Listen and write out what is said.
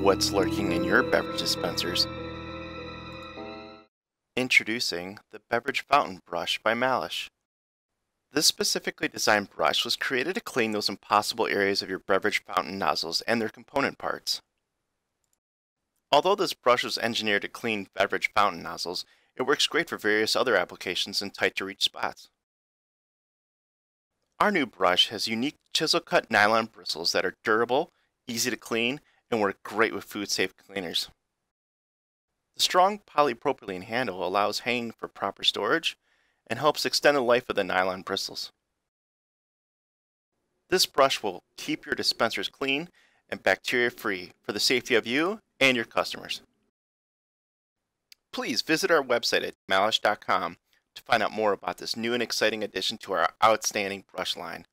what's lurking in your beverage dispensers. Introducing the Beverage Fountain Brush by Malish. This specifically designed brush was created to clean those impossible areas of your beverage fountain nozzles and their component parts. Although this brush was engineered to clean beverage fountain nozzles, it works great for various other applications in tight-to-reach spots. Our new brush has unique chisel-cut nylon bristles that are durable, easy to clean, and work great with food-safe cleaners. The strong polypropylene handle allows hanging for proper storage and helps extend the life of the nylon bristles. This brush will keep your dispensers clean and bacteria-free for the safety of you and your customers. Please visit our website at malish.com to find out more about this new and exciting addition to our outstanding brush line.